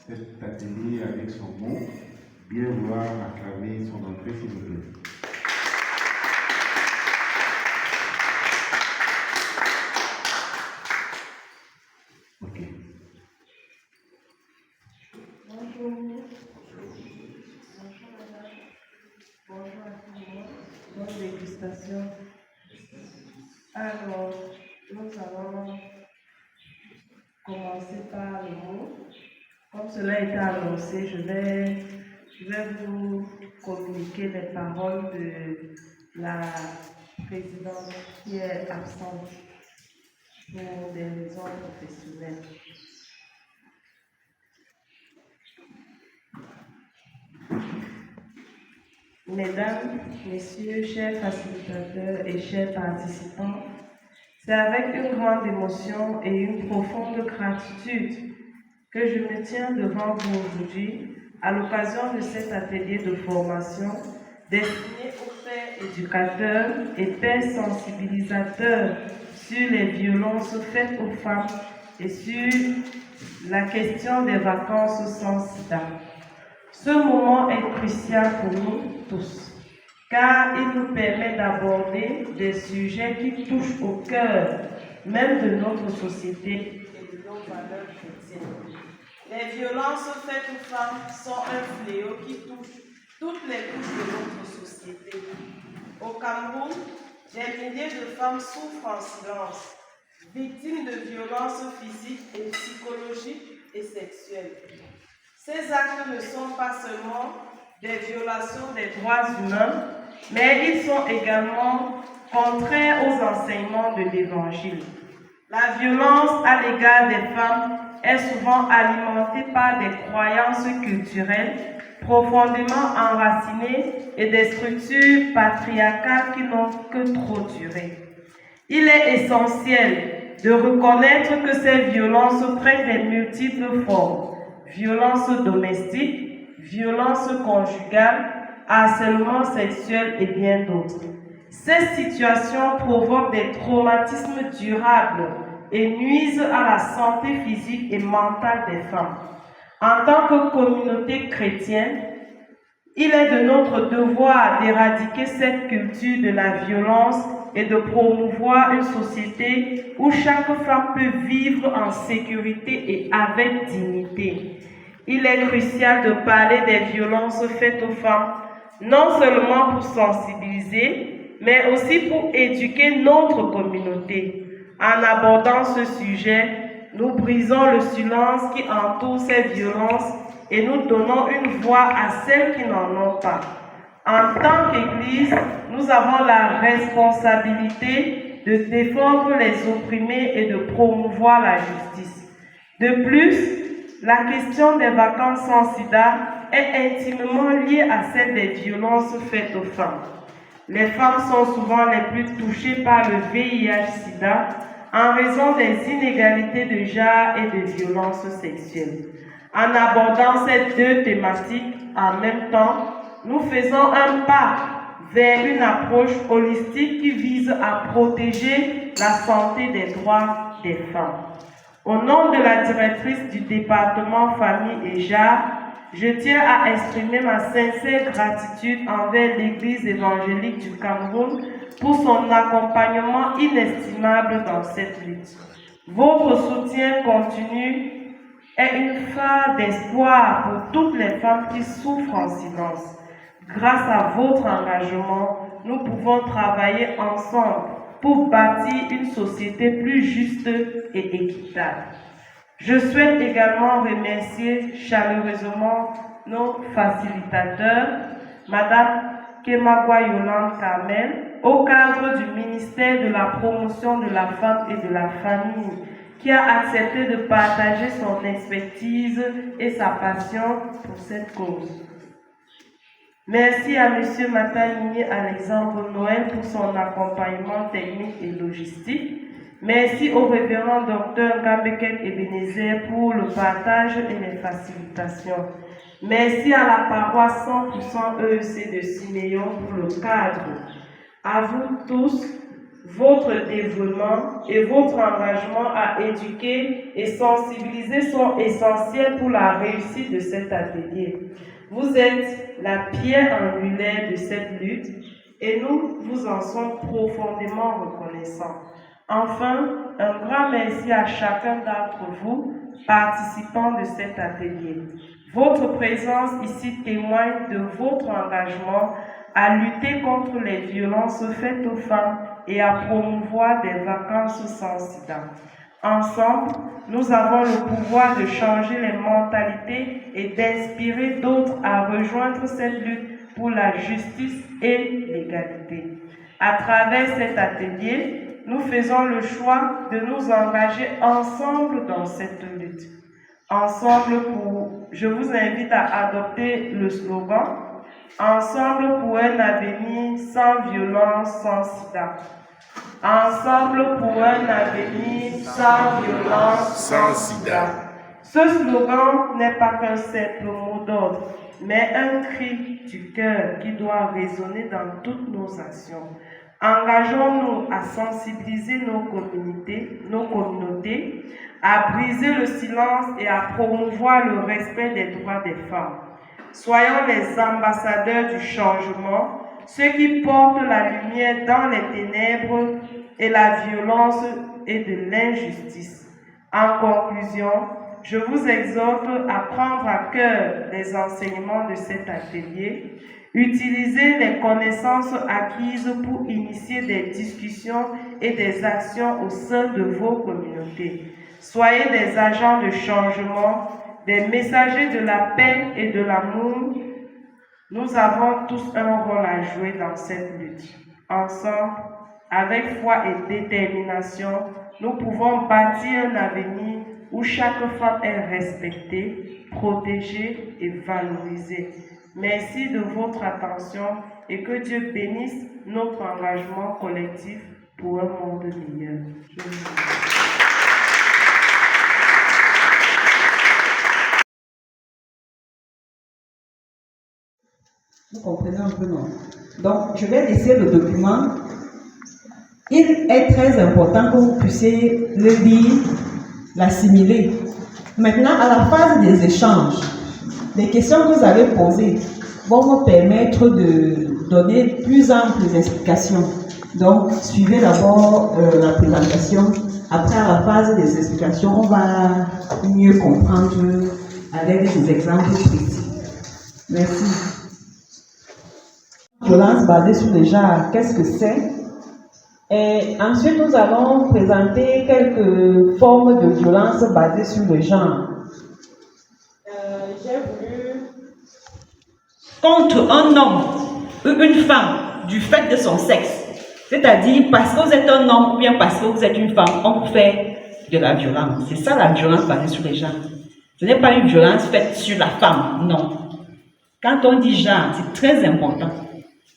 cet atelier avec son mot. Bien vouloir acclamer son entrée, s'il vous plaît. Ok. Bonjour. Bonjour madame. Bonjour à tout le monde. Bonne dégustation. Alors, nous allons commencer par le mot. Comme cela a été annoncé, je vais vous communiquer les paroles de la présidente qui est absente pour des raisons professionnelles. Mesdames, Messieurs, chers facilitateurs et chers participants, c'est avec une grande émotion et une profonde gratitude que je me tiens devant vous aujourd'hui à l'occasion de cet atelier de formation destiné aux pères éducateurs et pères sensibilisateurs sur les violences faites aux femmes et sur la question des vacances sans sida. Ce moment est crucial pour nous tous, car il nous permet d'aborder des sujets qui touchent au cœur même de notre société et de nos valeurs chrétiennes. Les violences faites aux femmes sont un fléau qui touche toutes les couches de notre société. Au Cameroun, des milliers de femmes souffrent en silence, victimes de violences physiques et psychologiques et sexuelles. Ces actes ne sont pas seulement des violations des droits humains, mais ils sont également contraires aux enseignements de l'Évangile. La violence à l'égard des femmes est souvent alimentée par des croyances culturelles profondément enracinées et des structures patriarcales qui n'ont que trop duré. Il est essentiel de reconnaître que ces violences prennent des multiples formes. Violence domestique, violence conjugale, harcèlement sexuel et bien d'autres. Ces situations provoquent des traumatismes durables et nuisent à la santé physique et mentale des femmes. En tant que communauté chrétienne, il est de notre devoir d'éradiquer cette culture de la violence et de promouvoir une société où chaque femme peut vivre en sécurité et avec dignité. Il est crucial de parler des violences faites aux femmes, non seulement pour sensibiliser, mais aussi pour éduquer notre communauté. En abordant ce sujet, nous brisons le silence qui entoure ces violences et nous donnons une voix à celles qui n'en ont pas. En tant qu'Église, nous avons la responsabilité de défendre les opprimés et de promouvoir la justice. De plus, la question des vacances sans sida est intimement liée à celle des violences faites aux femmes. Les femmes sont souvent les plus touchées par le VIH-Sida en raison des inégalités de genre et de violences sexuelles. En abordant ces deux thématiques en même temps, nous faisons un pas vers une approche holistique qui vise à protéger la santé des droits des femmes. Au nom de la directrice du département Famille et Genre, je tiens à exprimer ma sincère gratitude envers l'Église évangélique du Cameroun pour son accompagnement inestimable dans cette lutte. Votre soutien continu est une phare d'espoir pour toutes les femmes qui souffrent en silence. Grâce à votre engagement, nous pouvons travailler ensemble pour bâtir une société plus juste et équitable. Je souhaite également remercier chaleureusement nos facilitateurs, Madame Kemagwa Yolande Carmel, au cadre du ministère de la Promotion de la Femme et de la Famille, qui a accepté de partager son expertise et sa passion pour cette cause. Merci à M. Matagny Alexandre Noël pour son accompagnement technique et logistique. Merci au révérend Dr Gambeket Ebenezer pour le partage et les facilitations. Merci à la paroisse 100% EEC de Siméon pour le cadre. À vous tous, votre dévouement et votre engagement à éduquer et sensibiliser sont essentiels pour la réussite de cet atelier. Vous êtes la pierre angulaire de cette lutte et nous vous en sommes profondément reconnaissants. Enfin, un grand merci à chacun d'entre vous, participants de cet atelier. Votre présence ici témoigne de votre engagement à lutter contre les violences faites aux femmes et à promouvoir des vacances sans sida. Ensemble, nous avons le pouvoir de changer les mentalités et d'inspirer d'autres à rejoindre cette lutte pour la justice et l'égalité. À travers cet atelier, nous faisons le choix de nous engager ensemble dans cette lutte. Ensemble je vous invite à adopter le slogan « Ensemble pour un avenir sans violence, sans sida ». Ensemble pour un avenir sans violence, sans sida. Ce slogan n'est pas qu'un simple mot d'ordre, mais un cri du cœur qui doit résonner dans toutes nos actions. Engageons-nous à sensibiliser nos communautés, à briser le silence et à promouvoir le respect des droits des femmes. Soyons les ambassadeurs du changement, ceux qui portent la lumière dans les ténèbres et la violence et de l'injustice. En conclusion, je vous exhorte à prendre à cœur les enseignements de cet atelier, utiliser les connaissances acquises pour initier des discussions et des actions au sein de vos communautés. Soyez des agents de changement, des messagers de la paix et de l'amour. Nous avons tous un rôle à jouer dans cette lutte. Ensemble, avec foi et détermination, nous pouvons bâtir un avenir où chaque femme est respectée, protégée et valorisée. Merci de votre attention et que Dieu bénisse notre engagement collectif pour un monde meilleur. Je vous remercie. Vous comprenez un peu, non? Donc, je vais laisser le document. Il est très important que vous puissiez le lire, l'assimiler. Maintenant, à la phase des échanges, les questions que vous avez posées vont vous permettre de donner plus amples explications. Donc, suivez d'abord la présentation. Après, à la phase des explications, on va mieux comprendre à l'aide des exemples précis. Merci. Violence basée sur le genre, qu'est-ce que c'est? Et ensuite, nous allons présenter quelques formes de violence basées sur le genre. J'ai voulu contre un homme ou une femme du fait de son sexe. C'est-à-dire parce que vous êtes un homme ou bien parce que vous êtes une femme, on vous fait de la violence. C'est ça la violence basée sur les genres. Ce n'est pas une violence faite sur la femme, non. Quand on dit genre, c'est très important.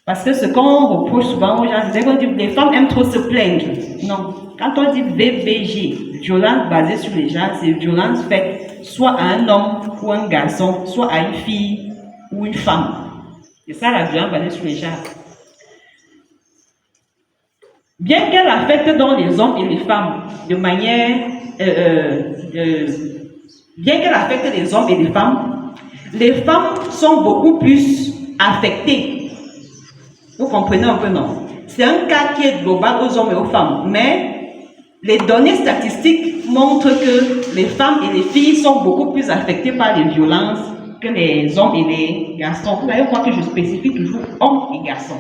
Parce que ce qu'on reproche souvent aux gens, c'est qu'on dit les femmes aiment trop se plaindre. Non. Quand on dit VBG, violence basée sur les genres, c'est violence faite soit à un homme ou un garçon, soit à une fille ou une femme. C'est ça la violence basée sur les genres. Bien qu'elle affecte donc les hommes et les femmes de manière... bien qu'elle affecte les hommes et les femmes sont beaucoup plus affectées. Vous comprenez un peu, non? C'est un cas qui est global aux hommes et aux femmes, mais les données statistiques montrent que les femmes et les filles sont beaucoup plus affectées par les violences que les hommes et les garçons. Vous voyez, moi que je spécifie toujours hommes et garçons,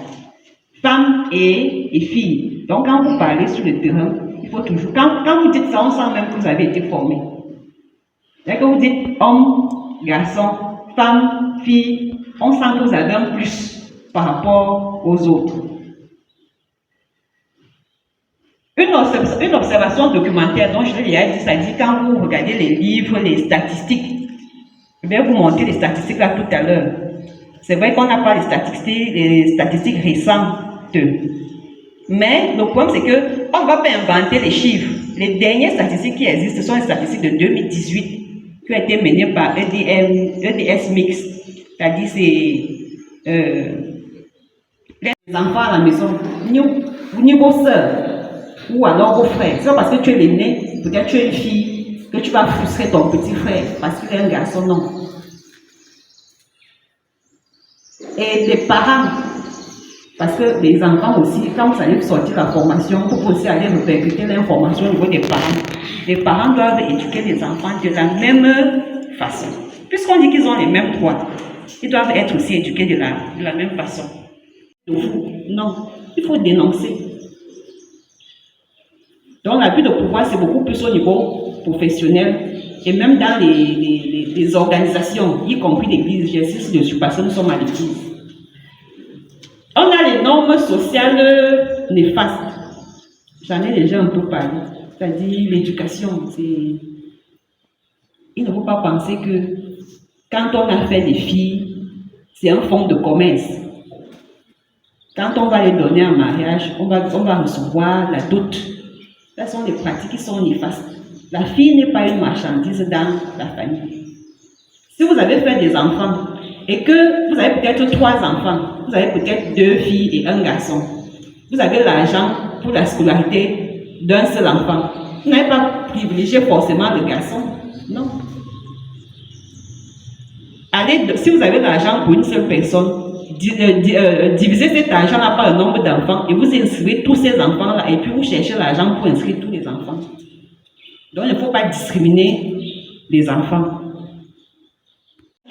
femmes et filles. Donc, quand vous parlez sur le terrain, il faut toujours... Quand vous dites ça, on sent même que vous avez été formé. Dès que vous dites homme, garçon, femme, fille, on sent que vous avez un plus par rapport aux autres. Une observation documentaire dont je l'ai déjà dit, ça dit quand vous regardez les livres, les statistiques, je vais vous montrer les statistiques là tout à l'heure. C'est vrai qu'on n'a pas les statistiques récentes, mais le problème c'est qu'on ne va pas inventer les chiffres. Les dernières statistiques qui existent, ce sont les statistiques de 2018 qui ont été menées par EDS Mix, c'est-à-dire c'est les enfants à la maison, niveau sœur, ou alors aux frères. C'est pas parce que tu es l'aîné, peut-être tu es une fille, que tu vas frustrer ton petit frère parce qu'il est un garçon, non. Et les parents, parce que les enfants aussi, quand vous allez sortir la formation, vous pouvez aussi aller répercuter l'information au niveau des parents. Les parents doivent éduquer les enfants de la même façon. Puisqu'on dit qu'ils ont les mêmes droits, ils doivent être aussi éduqués de la même façon. Donc, non, il faut dénoncer. Donc l'abus de pouvoir, c'est beaucoup plus au niveau professionnel et même dans les organisations, y compris l'église. J'insiste dessus parce que nous sommes à l'église. On a les normes sociales néfastes. J'en ai déjà un peu parlé. C'est-à-dire l'éducation. Il ne faut pas penser que quand on a fait des filles, c'est un fonds de commerce. Quand on va les donner en mariage, on va recevoir la dot. Ce sont des pratiques qui sont néfastes. La fille n'est pas une marchandise dans la famille. Si vous avez fait des enfants et que vous avez peut-être 3 enfants, vous avez peut-être 2 filles et un garçon, vous avez l'argent pour la scolarité d'un seul enfant. Vous n'avez pas privilégié forcément le garçon. Non. Si vous avez l'argent pour une seule personne, divisez cet argent-là par le nombre d'enfants et vous inscrivez tous ces enfants-là et puis vous cherchez l'argent pour inscrire tous les enfants. Donc il ne faut pas discriminer les enfants.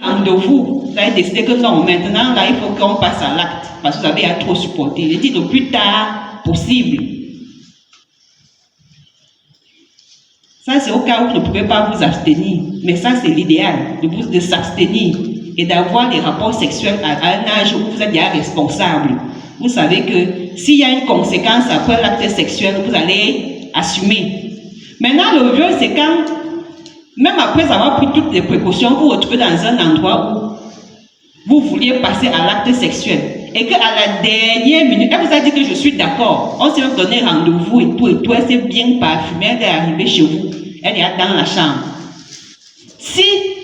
Rendez-vous, vous avez décidé que non, maintenant là il faut qu'on passe à l'acte parce que vous avez à trop supporter. Je dis le plus tard possible. Ça c'est au cas où vous ne pouvez pas vous abstenir, mais ça c'est l'idéal, de s'abstenir et d'avoir des rapports sexuels à un âge où vous êtes déjà responsable. Vous savez que s'il y a une conséquence après l'acte sexuel, vous allez assumer. Maintenant, le viol, c'est quand, même après avoir pris toutes les précautions, vous vous retrouvez dans un endroit où vous vouliez passer à l'acte sexuel et qu'à la dernière minute, elle vous a dit que je suis d'accord. On s'est même donné rendez-vous et tout, elle s'est bien parfumée, elle est arrivée chez vous, elle est dans la chambre.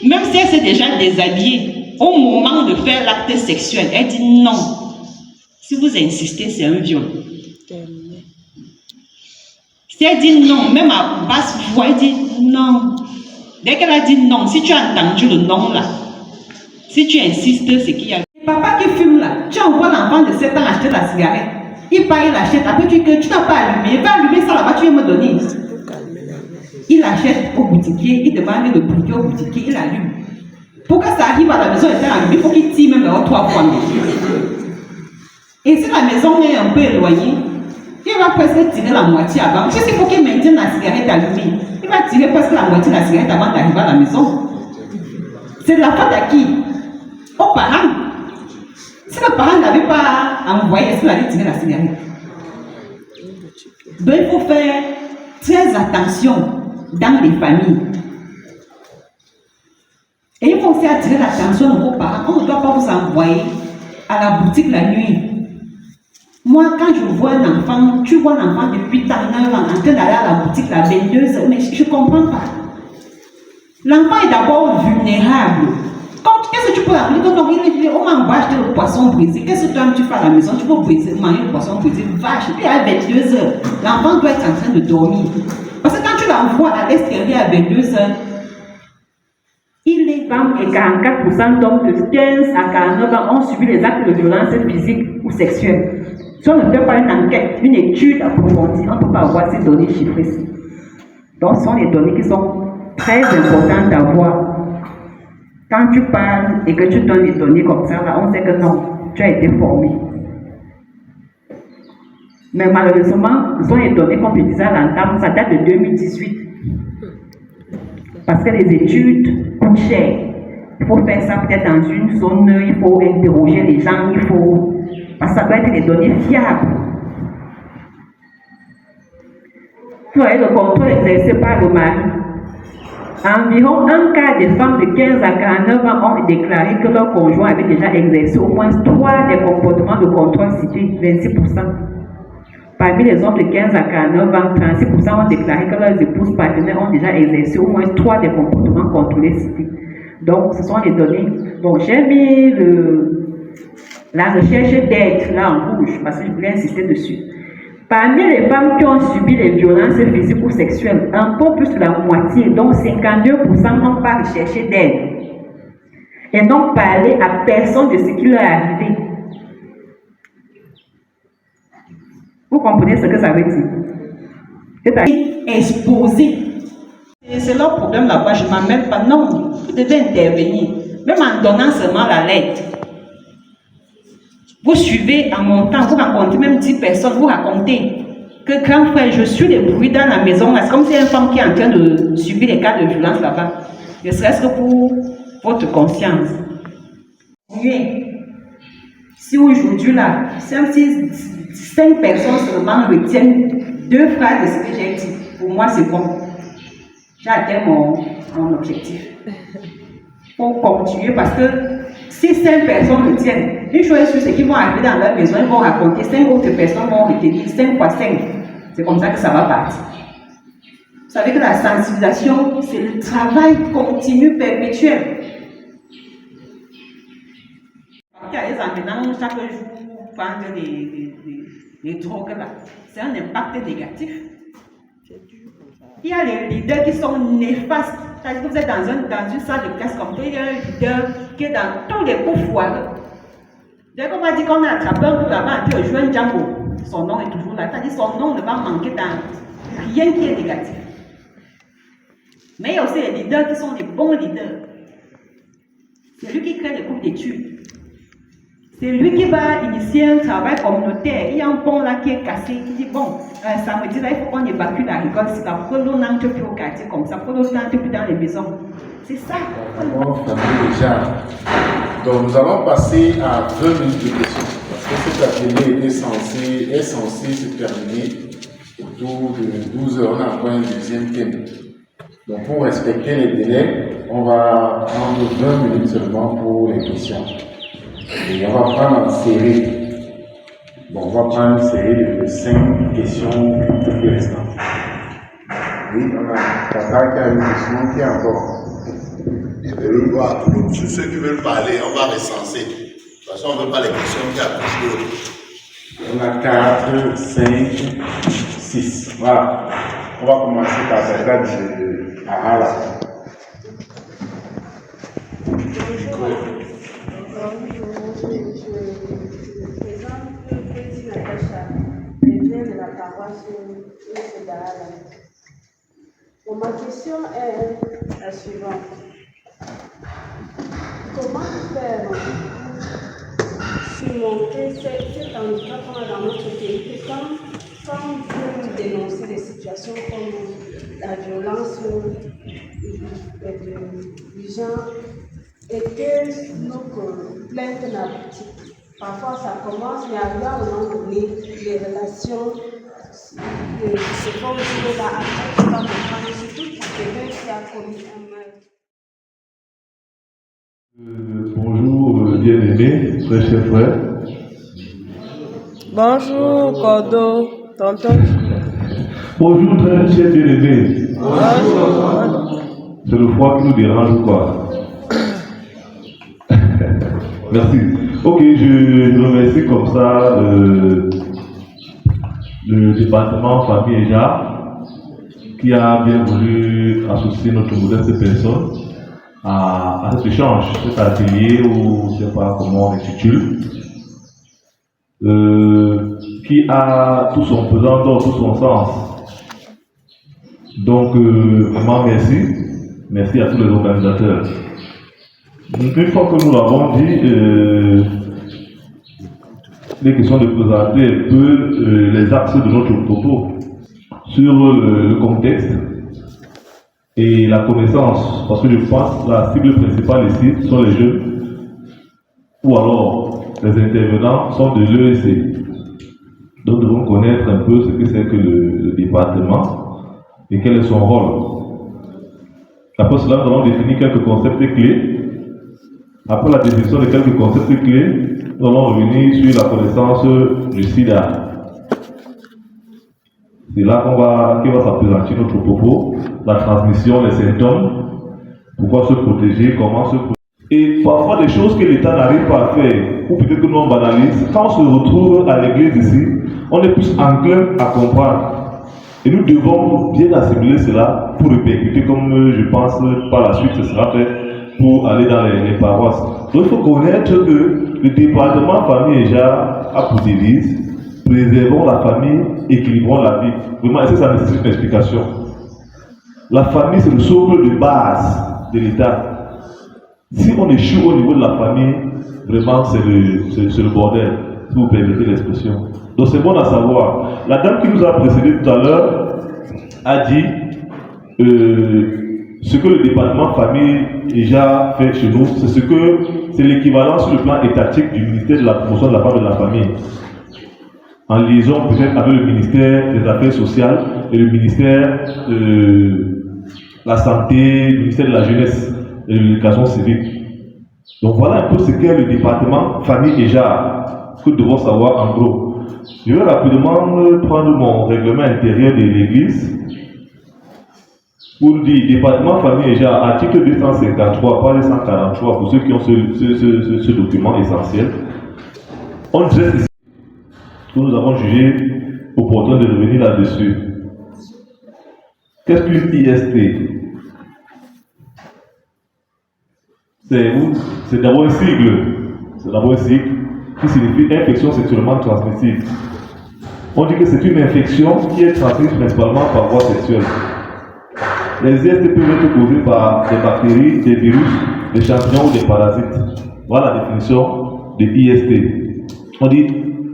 Même si elle s'est déjà déshabillée, au moment de faire l'acte sexuel, elle dit non. Si vous insistez, c'est un viol. Si elle dit non, même à basse voix, elle dit non. Dès qu'elle a dit non, si tu as entendu le non là, si tu insistes, c'est qu'il y a... Papa qui fume là, tu envoies l'enfant de 7 ans acheter la cigarette. Il part, il achète. Après tu dis que tu n'as pas allumé. Il va allumer ça là-bas, tu viens me donner. Il achète au boutiquier, il demande le briquet au boutiquier, il allume. Pour que ça arrive à la maison, il faut qu'il tire même 3 fois. Et si la maison est un peu éloignée, il va presque tirer la moitié avant. Parce qu'il faut qu'il maintienne la cigarette allumée. Il va tirer presque la moitié de la cigarette avant d'arriver à la maison. C'est de la faute à qui? Aux parents. Si le parent n'avait pas envoyé, est-ce qu'il allait tirer la cigarette? Donc il faut faire très attention dans les familles. Et il faut aussi attirer l'attention de vos parents. On ne doit pas vous envoyer à la boutique la nuit. Moi, quand je vois un enfant, tu vois un enfant de 8 ans, 9 ans, en train d'aller à la boutique à 22h, mais je ne comprends pas. L'enfant est d'abord vulnérable. Qu'est-ce que tu peux appeler? On m'a acheté le poisson brisé. Qu'est-ce que toi tu fais à la maison? Tu peux manger le poisson brisé, vache. Et puis à 22h, l'enfant doit être en train de dormir. Parce que quand tu l'envoies à l'extérieur à 22h, il est femmes et 44% d'hommes de 15 à 49 ans ont subi les actes de violence physique ou sexuelle. Si on ne fait pas une enquête, une étude approfondie, on ne peut pas avoir ces données chiffrées. Donc, ce sont des données qui sont très importantes d'avoir. Quand tu parles et que tu donnes des données comme ça, là, on sait que non, tu as été formé. Mais malheureusement, ce sont des données, comme je disais à l'entame, ça date de 2018. Parce que les études coûtent cher. Il faut faire ça peut-être dans une zone, il faut interroger les gens, il faut... Parce que ça doit être des données fiables. Vous voyez, le contrôle exercé par le mari. Environ un quart des femmes de 15 à 49 ans ont déclaré que leur conjoint avait déjà exercé au moins 3 des comportements de contrôle cités, 26%. Parmi les hommes de 15 à 49 ans, 36% ont déclaré que leurs épouses partenaires ont déjà exercé au moins 3 des comportements contrôlés cités. Donc, ce sont les données. Bon, j'ai mis la recherche d'aide là en rouge parce que je voulais insister dessus. Parmi les femmes qui ont subi les violences physiques ou sexuelles, un peu plus de la moitié, donc 52%, n'ont pas recherché d'aide et n'ont parlé à personne de ce qui leur est arrivé. Vous comprenez ce que ça veut dire? C'est-à-dire exposé. C'est leur problème là-bas, je ne m'en mêle pas. Non, vous devez intervenir, même en donnant seulement la lettre. Vous suivez en montant, vous racontez même 10 personnes, vous racontez que grand frère, je suis les bruits dans la maison. C'est comme si une femme qui est en train de subir les cas de violence là-bas. Ne serait-ce que pour votre conscience. Si aujourd'hui là, même si 5 personnes seulement retiennent 2 phrases de ce que j'ai dit, pour moi c'est bon. J'ai atteint mon objectif. Il faut continuer parce que si 5 personnes retiennent, une chose est sûre, c'est qu'ils vont arriver dans leur maison, ils vont raconter, 5 autres personnes vont retenir, 5 fois 5. C'est comme ça que ça va partir. Vous savez que la sensibilisation, c'est le travail continu, perpétuel. Il y a des amenants chaque jour, prendre les drogues là. C'est un impact négatif. Il y a les leaders qui sont néfastes. C'est-à-dire que vous êtes dans une salle de classe comme ça, il y a un leader qui est dans tous les coups foireux. Dès qu'on va dire qu'on a attrapé un coup là-bas, on joue un Django. Son nom est toujours là. C'est-à-dire que son nom ne va manquer dans rien qui est négatif. Mais il y a aussi les leaders qui sont des bons leaders. C'est lui qui crée les groupes d'études. C'est lui qui va initier un travail communautaire. Il y a un pont là qui est cassé, qui dit bon, samedi là, il faut qu'on évacue la rigole, c'est pour que l'on n'entre plus au quartier comme ça, pour que l'on n'entre plus dans les maisons. C'est ça. Déjà. Donc nous allons passer à 20 minutes de questions. Parce que cet atelier est censé se terminer autour de 12 heures. On a encore un deuxième thème. Donc pour respecter les délais, on va prendre 20 minutes seulement pour les questions. Et on va prendre en série. Bon, on va prendre une série de 5 questions pour l'instant. Oui, on a Tata qui a une question qui est encore. Sur ceux qui veulent parler, on va recenser. De toute façon, on ne veut pas les questions qui accouchent d'autres. On a 4, 5, 6. Voilà. On va commencer par Tata de Ahala. De la paroisse bon, ma question est la suivante. Comment faire surmonter cet handicap qu'on a dans notre pays que quand vous dénoncez des situations comme la violence du genre et que nos plaintes n'aboutissent? Parfois ça commence, mais à un moment donné, les relations se font jouer là, après tu vas comprendre, surtout pour quelqu'un qui a commis un mal. Bonjour, bien-aimé, très cher frère. Bonjour, Cordo, tonton. Bonjour, très cher bien-aimé. C'est le froid qui nous dérange, quoi. Merci. Ok, je remercie comme ça le département Famille et Genre qui a bien voulu associer notre modeste personne à cet échange, cet atelier ou je ne sais pas comment on l'intitule, qui a tout son pesant, tout son sens. Donc, vraiment merci. Merci à tous les organisateurs. Une fois que nous l'avons dit, les questions de présenter un peu les axes de notre propos sur le contexte et la connaissance, parce que je pense que la cible principale ici sont les jeunes, ou alors les intervenants sont de l'EEC. Donc nous devons connaître un peu ce que c'est que le département et quel est son rôle. Après cela, nous allons définir quelques concepts clés. Après la définition de quelques concepts clés, nous allons revenir sur la connaissance du SIDA. C'est là qui va s'appesantir notre propos, la transmission, les symptômes, pourquoi se protéger, comment se protéger. Et parfois des choses que l'État n'arrive pas à faire, ou peut-être que nous on banalise, quand on se retrouve à l'église ici, on est plus enclin à comprendre. Et nous devons bien assimiler cela pour répercuter, comme je pense par la suite ce sera fait, pour aller dans les paroisses. Donc il faut connaître que le département famille et genre a pour devise, préservons la famille, équilibrons la vie. Vraiment, est-ce que ça nécessite une explication? La famille, c'est le socle de base de l'État. Si on échoue au niveau de la famille, vraiment c'est le bordel, si vous permettez l'expression. Donc c'est bon à savoir. La dame qui nous a précédé tout à l'heure a dit ce que le département famille déjà fait chez nous, c'est l'équivalent sur le plan étatique du ministère de la promotion de la femme et de la famille. En liaison peut-être avec le ministère des Affaires sociales et le ministère de la Santé, le ministère de la Jeunesse et de l'Éducation civique. Donc voilà un peu ce qu'est le département famille et genre, ce que nous devons savoir en gros. Je vais rapidement prendre mon règlement intérieur de l'Église pour dire département famille et genre, article 253, page 143, pour ceux qui ont ce document essentiel. On dresse ici que nous avons jugé opportun de revenir là-dessus. Qu'est-ce qu'une IST? C'est d'abord un sigle. C'est d'abord un sigle qui signifie infection sexuellement transmissible. On dit que c'est une infection qui est transmise principalement par voie sexuelle. Les IST peuvent être causées par des bactéries, des virus, des champignons ou des parasites. Voilà la définition de IST. On dit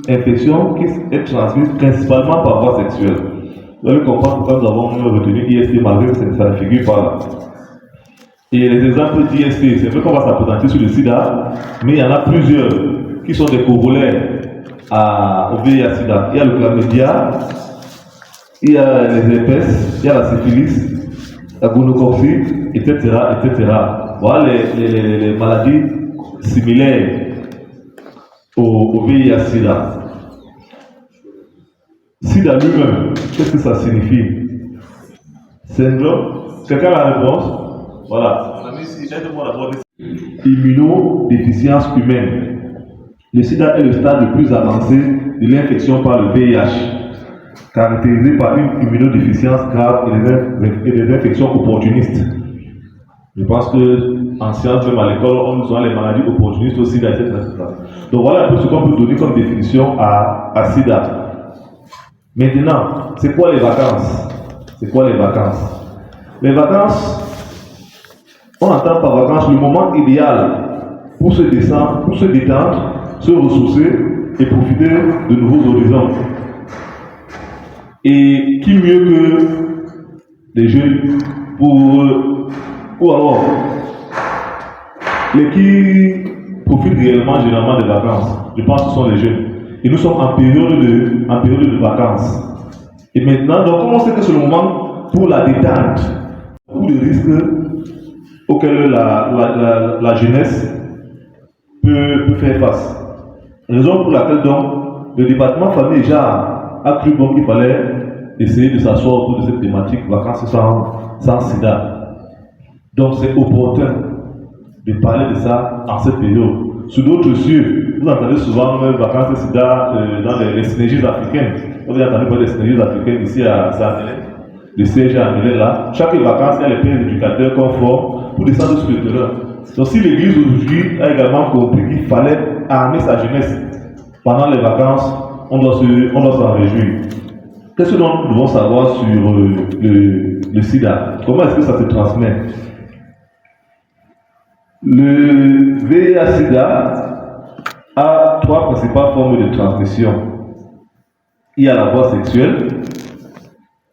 infection qui est transmise principalement par voie sexuelle. Vous allez comprendre pourquoi nous avons retenu IST malgré que ça ne figure pas là. Et les exemples d'IST, c'est vrai qu'on va s'appesantir sur le sida, mais il y en a plusieurs qui sont des corollaires au VIH-Sida. Il y a le chlamydia, il y a les herpès, il y a la syphilis, la gonococcie, etc., etc. Voilà les maladies similaires au VIH-Sida. Sida lui-même, qu'est-ce que ça signifie? Syndrome? Quelqu'un a la réponse? Voilà. Immunodéficience humaine. Le sida est le stade le plus avancé de l'infection par le VIH, caractérisé par une immunodéficience grave et des infections opportunistes. Je pense qu'en sciences, même à l'école, on nous donne les maladies opportunistes au sida, etc. Donc voilà un peu ce qu'on peut donner comme définition à sida. Maintenant, c'est quoi les vacances? C'est quoi les vacances? Les vacances, on entend par vacances le moment idéal pour se descendre, pour se détendre, se ressourcer et profiter de nouveaux horizons. Et qui mieux que les jeunes ou alors les qui profitent réellement généralement des vacances? Je pense que ce sont les jeunes. Et nous sommes en période de vacances. Et maintenant, donc, comment on sait que c'est le moment pour la détente, pour les risques auxquels la jeunesse peut faire face. Raison pour laquelle donc le département famille déjà a cru bon qu'il fallait essayer de s'asseoir autour de cette thématique vacances sans sida. Donc c'est opportun de parler de ça en cette période. Sous d'autres cieux, vous entendez souvent vacances sida dans les synergies africaines. Vous avez entendu parler des synergies africaines ici à Saint-Hélène, le siège à Hélène là. Chaque vacances, il y a les pères éducateurs qu'on forme pour descendre sur le terrain. Donc si l'Église aujourd'hui a également compris qu'il fallait armer sa jeunesse pendant les vacances, on doit s'en réjouir. Qu'est-ce que nous devons savoir sur le sida? Comment est-ce que ça se transmet? Le VIH-Sida a trois principales formes de transmission. Il y a la voie sexuelle,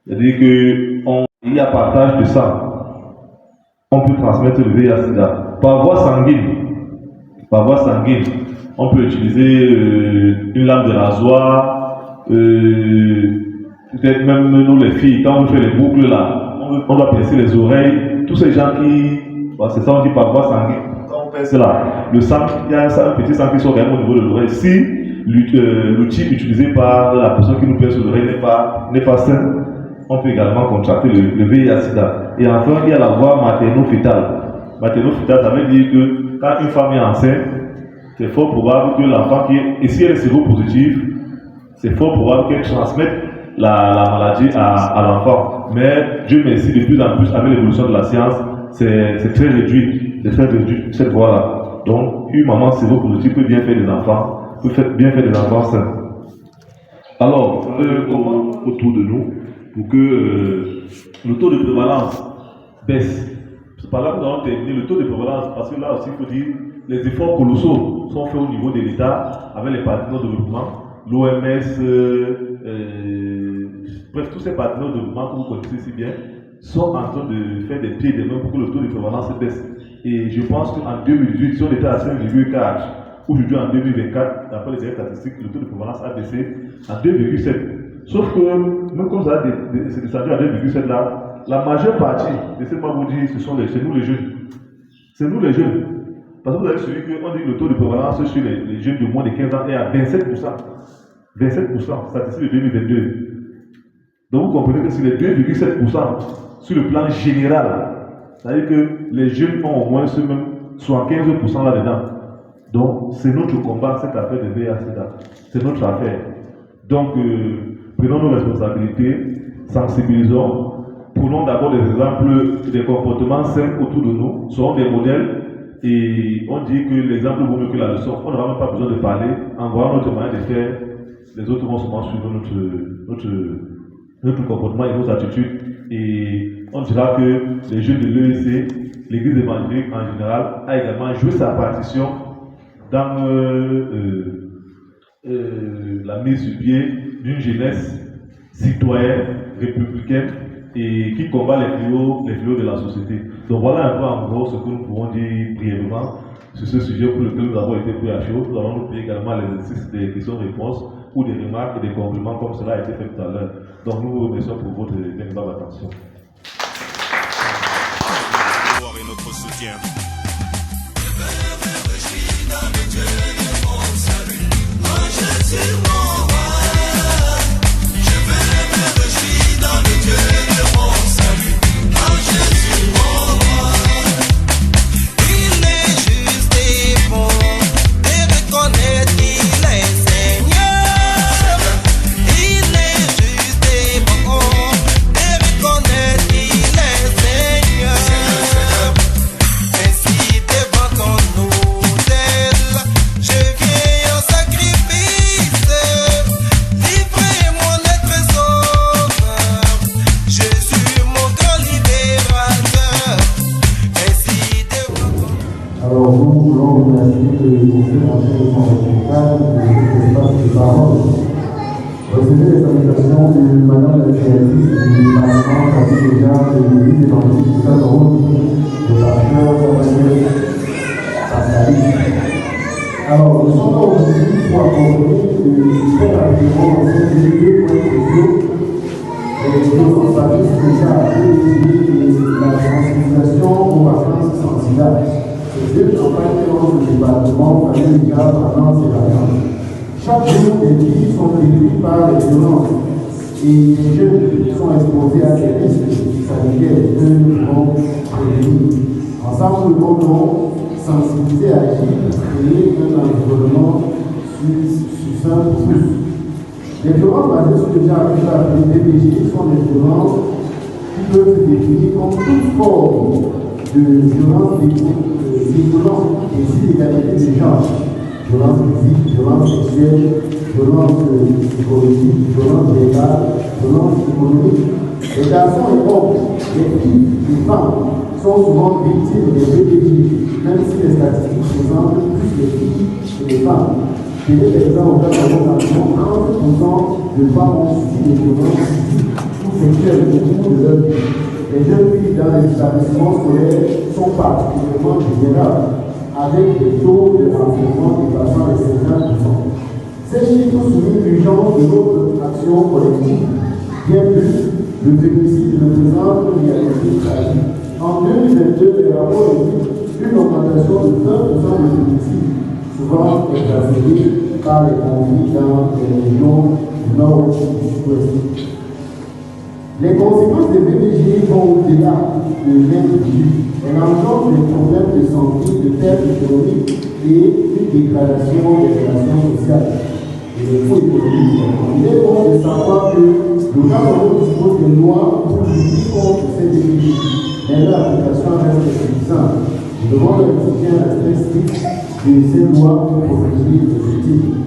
c'est-à-dire qu'il y a partage de sang. On peut transmettre le VIH-Sida. Par voie sanguine, on peut utiliser une lame de rasoir, peut-être même nous les filles, quand on fait les boucles là, on doit pincer les oreilles. Tous ces gens c'est ça on dit par voie sanguine. Quand on pince là, le sang, il y a un petit sang qui sort quand même au niveau de l'oreille. Si l'outil utilisé par la personne qui nous pince l'oreille n'est pas sain, on peut également contracter le VIH-Sida. Et enfin, il y a la voie materno-fétale. Materno-fétale, ça veut dire que quand une femme est enceinte, c'est fort probable que l'enfant qui est, et si elle est séropositive, c'est fort probable qu'elle transmette la maladie à l'enfant. Mais Dieu merci, de plus en plus, avec l'évolution de la science, c'est très réduit, cette voie-là. Donc, une maman séropositive peut bien faire des enfants, bien faire des enfants sains. Alors, comment autour de nous pour que le taux de prévalence baisse? C'est par là que nous allons terminer le taux de prévalence, parce que là aussi, il faut dire, les efforts colossaux sont faits au niveau de l'État, avec les partenaires de développement, l'OMS, bref, tous ces partenaires de développement que vous connaissez si bien, sont en train de faire des pieds et des mains pour que le taux de prévalence baisse. Et je pense qu'en 2018, si on était à 5,4, aujourd'hui en 2024, d'après les dernières statistiques, le taux de prévalence a baissé à 2,7. Sauf que, même quand ça c'est descendu à 2,7 là, la majeure partie, laissez-moi vous dire, c'est nous les jeunes. C'est nous les jeunes. Parce que vous avez suivi qu'on dit que le taux de prévalence chez les jeunes de moins de 15 ans est à 27%. 27%, statistique de 2022. Donc vous comprenez que c'est les 2,7% sur le plan général. C'est-à-dire que les jeunes ont au moins même 75% là-dedans. Donc c'est notre combat, cette affaire de VIH/SIDA. C'est notre affaire. Donc prenons nos responsabilités, sensibilisons, prenons d'abord des exemples des comportements sains autour de nous, seront des modèles. Et on dit que l'exemple vaut mieux que la leçon. On n'aura même pas besoin de parler. En voyant notre manière de faire, les autres vont souvent suivre notre comportement et nos attitudes. Et on dira que les jeunes de l'EEC, l'Église évangélique en général, a également joué sa partition dans la mise sur pied d'une jeunesse citoyenne, républicaine, et qui combat les fléaux de la société. Donc voilà un peu en gros ce que nous pouvons dire brièvement sur ce sujet pour lequel nous avons été pris à chaud. Nous allons nous payer également l'exercice des questions-réponses ou des remarques et des compléments comme cela a été fait tout à l'heure. Donc nous vous remercions pour votre véritable attention. Et notre soutien. Recevez les salutations de Madame la directrice du département qui déjà de l'Église évangélique de Saint-Rose, le pasteur Samuel Pascali. Alors, nous sommes là aujourd'hui pour aborder très rapidement ces deux points cruciaux. Les violences baptistes déjà et la sensibilisation aux vacances sans sida. Ces deux campagnes que lance le département fallait déjà pendant ces vacances. Chaque jour, des filles sont détruites par les violences et les jeunes sont exposés à des risques sanitaires que nous devons prévenir. Ensemble, nous devons sensibiliser à agir pour créer un environnement sain pour tous. Les violences basées sur le genre appelé DPJ sont des violences qui peuvent se définir comme toute forme de violence découlant des inégalités de genre. Violence physique, violence sexuelle, violence psychologique, violence légale, violence économique. Les garçons et hommes, les filles, les femmes sont souvent victimes des DPJ, même si les statistiques présentent plus les filles que les femmes. Quel est l'exemple environ 30% de femmes ont subi des violences physiques ou sexuelles au cours de leur vie. Les jeunes filles dans les établissements scolaires sont particulièrement vulnérables, avec des taux de renseignement dépassant les 50%. Ces chiffres soulignent l'urgence de notre action collective. Bien plus, le féminicide représente une réalité tragique. En 2022, les rapports indiquent une augmentation de 20% de féminicide, souvent exacerbée par les conflits dans les régions du nord-ouest et du sud-ouest. Les conséquences des VBG vont au-delà de l'individu. Elles engendrent des problèmes de santé, de perte économique et une dégradation des relations sociales. Et il faut économiser. Il est bon de savoir que le gouvernement dispose de lois pour lutter contre ces VBG. Mais leur application reste insuffisante. Nous devons exiger un respect strict de ces lois pour protéger les victimes.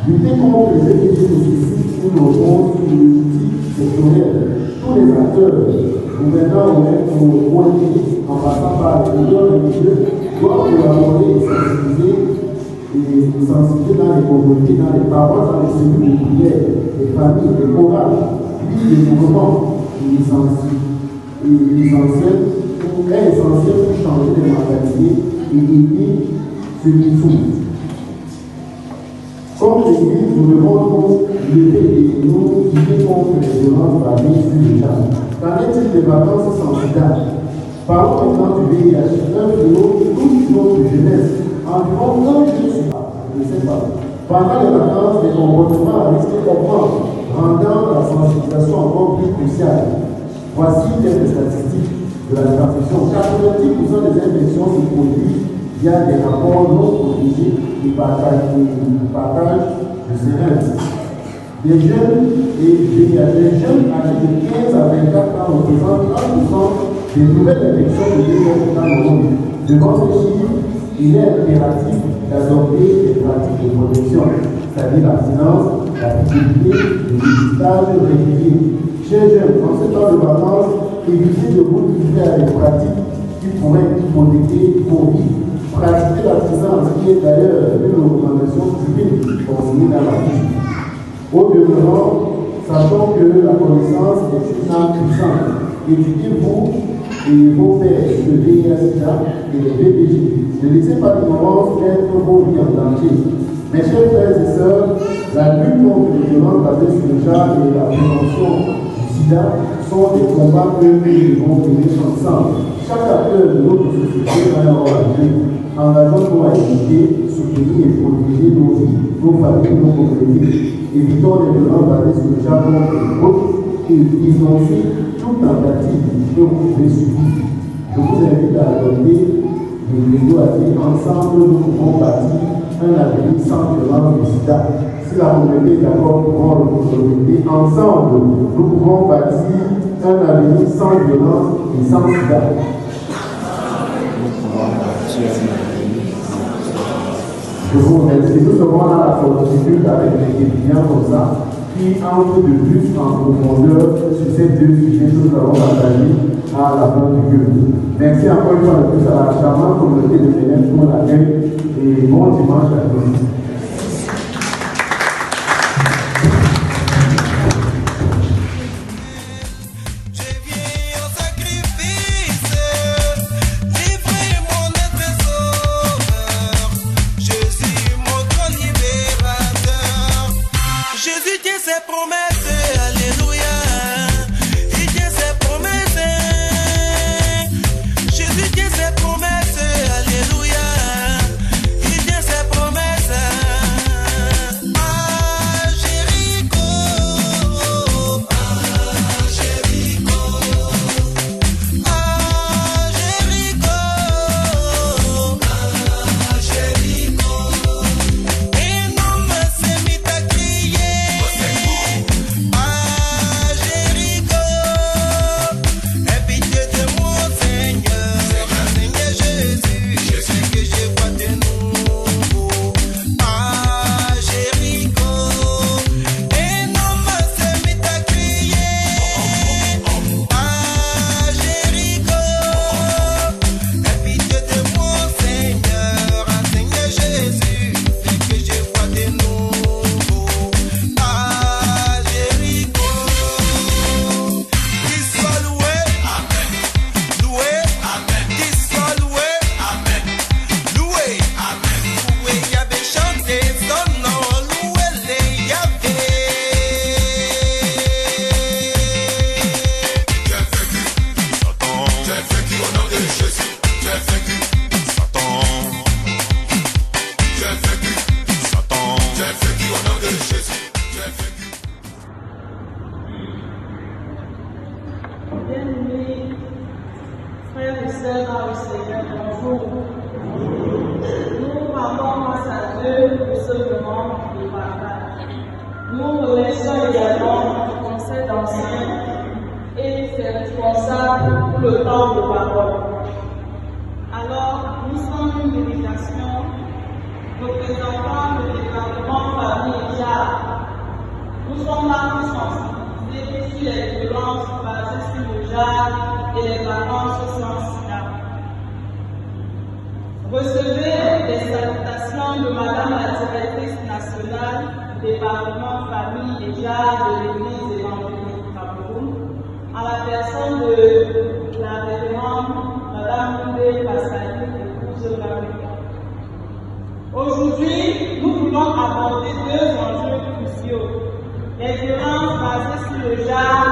Lutter contre les VBG nécessite une réponse politique sectorielle. Tous les acteurs, gouvernants ou ONG, en passant par les leaders religieux, doivent collaborer et sensibiliser dans les communautés, dans les paroles, dans les cellules de prière, les familles, les chorales, puis les mouvements est essentiel pour changer les mentalités et aider ceux qui souffrent. Comme l'Église, nous devons nous lutter contre les violences basées sur les gens. Qu'en est-il des vacances sans sida? Parlons maintenant du VIH, un fléau qui touche notre jeunesse. Environ 1 jeune sida, je ne sais pas. Pendant les vacances, les comportements à risque augmentent, rendant la sensibilisation encore plus cruciale. Voici quelques statistiques de la transmission. 90% des infections se produisent via des rapports non protégés et partage de seringues. Les jeunes âgés de 15 à 24 ans représentent 1% des nouvelles infections de VIH dans le monde. Devant ces chiffres, il est impératif d'adopter des pratiques de protection, c'est-à-dire l'abstinence, la fidélité, le dépistage régulier. Chers jeunes, en ce temps de vacances, évitez de vous livrer à des pratiques qui pourraient hypothéquer vos vies. Pratiquer l'abstinence, qui est d'ailleurs une recommandation divine consignée dans la Bible. Au demeurant, sachant que la connaissance est une arme puissante. Étudiez-vous et vos pères de VIH et de VBG. Ne laissez pas l'ignorance mettre vos vies en danger. Mes chers frères et sœurs, la lutte contre les violences basées sur le genre et la prévention du sida sont des combats que nous devons mener ensemble. Chaque acteur de notre société a un rôle à jouer. Engageons-nous à éviter, soutenir et protéger nos vies, nos familles, nos communautés. Évitons les violences basées sur le genre contre les autres et dénoncer toute tentative que vous pouvez subir. Je vous invite à adopter le credo à dire ensemble nous pouvons bâtir un avenir sans violence du sida. Si la communauté est d'accord, nous pouvons le communauté. Ensemble, nous pouvons bâtir un avenir sans violence et sans sida. Je vous remercie. Nous serons dans la sollicitude avec les étudiants comme ça, qui entrent de plus en profondeur sur ces deux sujets que nous allons partager à la fin du culte. Merci encore une fois de plus à la charmante communauté de Bénin pour l'accueil et bon dimanche à tous. Jésus tient ses promesses, alléluia. Il tient ses promesses. moment de partage. Nous remercions également le conseil d'anciens et ses responsables pour le temps de parole. Alors, nous sommes une délégation représentant le département famille et genre. Nous sommes là pour sensibiliser sur les violences basées sur le genre et les vacances sans sida. Recevez les salutations de Madame la directrice nationale du département famille et genre de l'Église évangélique du Cameroun, à la personne de la révérende Madame Moudé Passali, épouse l'Afrique. Aujourd'hui, nous voulons aborder deux enjeux cruciaux: les violences basées sur le genre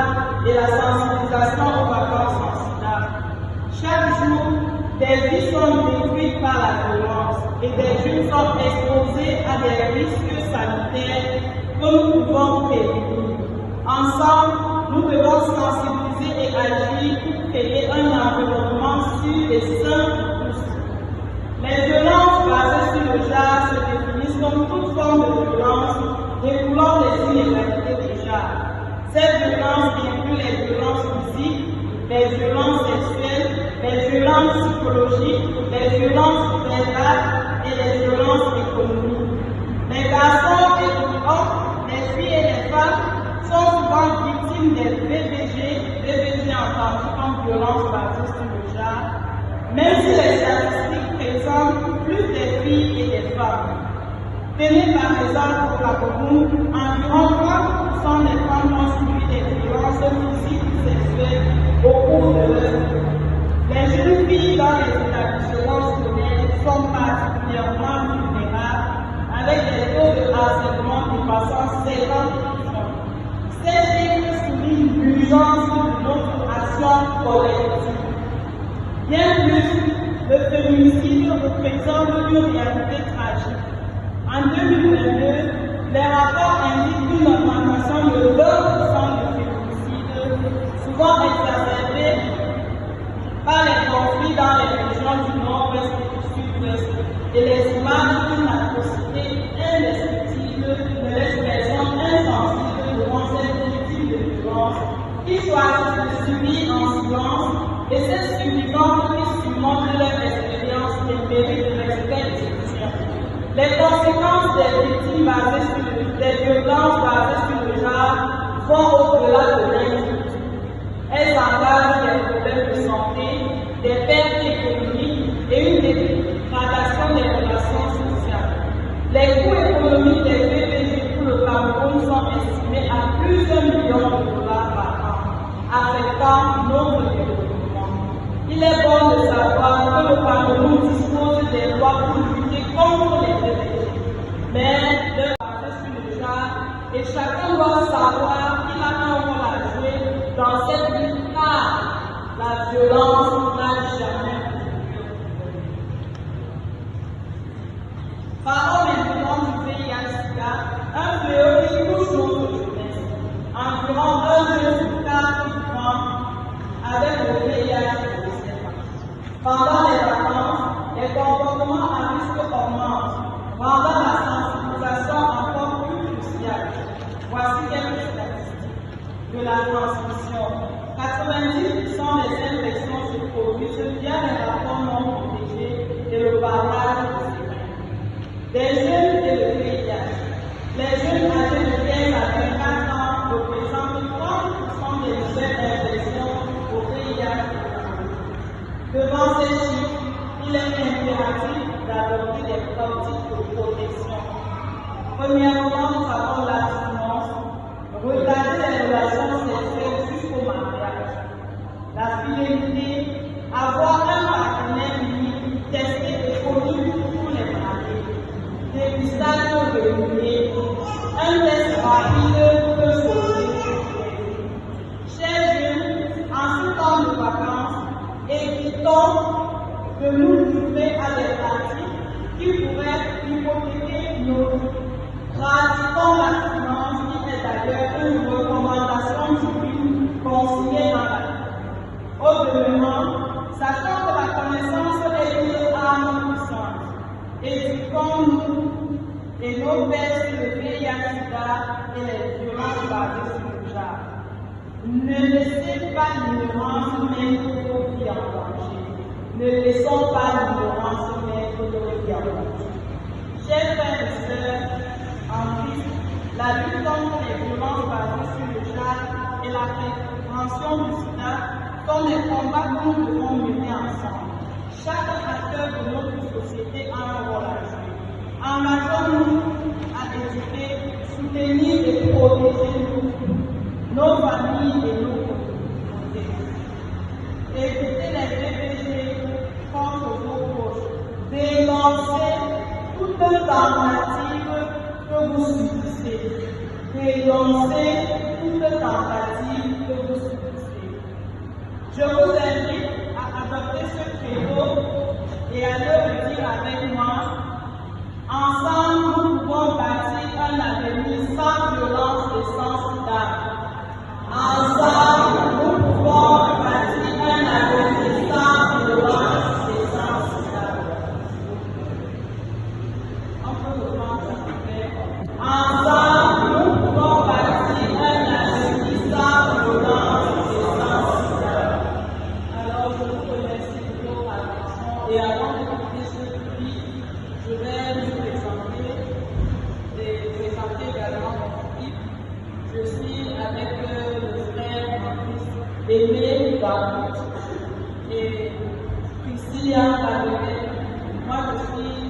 et la sensibilisation aux vacances sans sida. Chaque jour, des vies sont détruites par la violence et des jeunes sont exposés à des risques sanitaires que nous pouvons prévenir. Ensemble, nous devons sensibiliser et agir pour créer un environnement sûr et sain pour tous. Les violences basées sur le genre se définissent comme toute forme de violence découlant des inégalités de genre. Ces violences incluent les violences physiques, les violences sexuelles, les violences psychologiques, les violences verbales et les violences économiques. Les garçons et les hommes, les filles et les femmes sont souvent victimes des VBG entendus comme violence basée sur le genre, même si les statistiques présentent plus des filles et des femmes. Tenez par exemple au Cameroun, environ 30% des femmes ont subi des violences physiques ou sexuelles au cours de leur vie. Les jeunes filles dans les établissements scolaires sont particulièrement vulnérables, avec des taux de harcèlement dépassant 50%. Ces chiffres soulignent l'urgence de notre action collective. Bien plus, le féminicide représente une réalité tragique. En 2022, les rapports indiquent une augmentation de 20% de féminicides, souvent exacerbés par les conflits dans les régions du nord-ouest et du sud-ouest, et les images d'une atrocité indescriptible de l'expression insensible devant ces victimes de violence qui choisissent de subir en silence, et ces survivantes qui surmontent leur expérience et méritent de respect et soutien. Les conséquences des victimes basées sur des violences basées sur le genre vont au-delà de l'individu. Elles engagent des problèmes de santé, des pertes économiques et une dégradation des relations sociales. Les coûts économiques des VBG pour le Cameroun sont estimés à plusieurs millions de dollars par an, affectant notre développement. Il est bon de savoir que le Cameroun dispose des lois pour lutter contre les VBG, mais leur basée sur le genre, et chacun doit savoir qu'il a un rôle à jouer dans cette lutte, car la violence n'a jamais coupé. Parlons maintenant du VIH-Sida, un fléau qui touche notre jeunesse. Environ 1 jeune sur 4 vivant avec le VIH. Pendant les vacances, les comportements à risque augmentent, rendant la sensibilisation encore plus cruciale. Voici quelques statistiques de la transmission. 90% des infections se produisent via les rapports non protégés et le partage de ces mains. Les jeunes et le VIH. Les jeunes âgés de 15 à 24 ans représentent 30% des nouvelles infections au VIH. Devant ces chiffres, il est impératif d'adopter des politiques de protection. Premièrement, nous avons l'abstinence, retarder les relations sexuelles jusqu'au mariage. La fidélité, avoir un partenaire unique, tester et connu pour les mariés. Dépistage régulier, un test rapide peut sauver. Chers jeunes, en ce temps de vacances, évitons de nous livrer à des pratiques qui pourraient hypothéquer nos vies. Pratiquons l'abstinence qui est d'ailleurs une recommandation divine consignée dans la Bible. Au demeurant, sachant que la connaissance est une arme puissante, éduquons-nous et nos pères sur le VIH/SIDA et les violences basées sur le genre. Ne laissez pas l'ignorance mettre vos vies en danger. Ne laissons pas l'ignorance mettre nos vies en danger. Chers frères et sœurs, en Christ, la lutte contre les violences basées sur le genre et la prévention du sida sont des combats que nous devons mener ensemble. Chaque acteur de notre société a un rôle à jouer. Engageons-nous à éduquer, soutenir et protéger nos familles et nos communautés. Écoutez les VPG contre vos proches. Dénoncez toute tentative que vous subissez. Dénoncez toute tentative que vous subissez. Je vous invite à adopter ce credo et à le dire avec moi. Ensemble, nous pouvons bâtir un avenir sans violence et sans sida. Ensemble, nous pouvons bâtir un avenir sans violence et sans sida. On peut reprendre ça, s'il vous plaît. Ensemble, nous pouvons bâtir un avenir sans violence et sans sida. Alors, je vous remercie pour votre attention et avant de quitter ce public, je vais vous présenter également mon équipe. Je suis avec le frère Aimé Daoud et Priscilla Adonais. Moi, je suis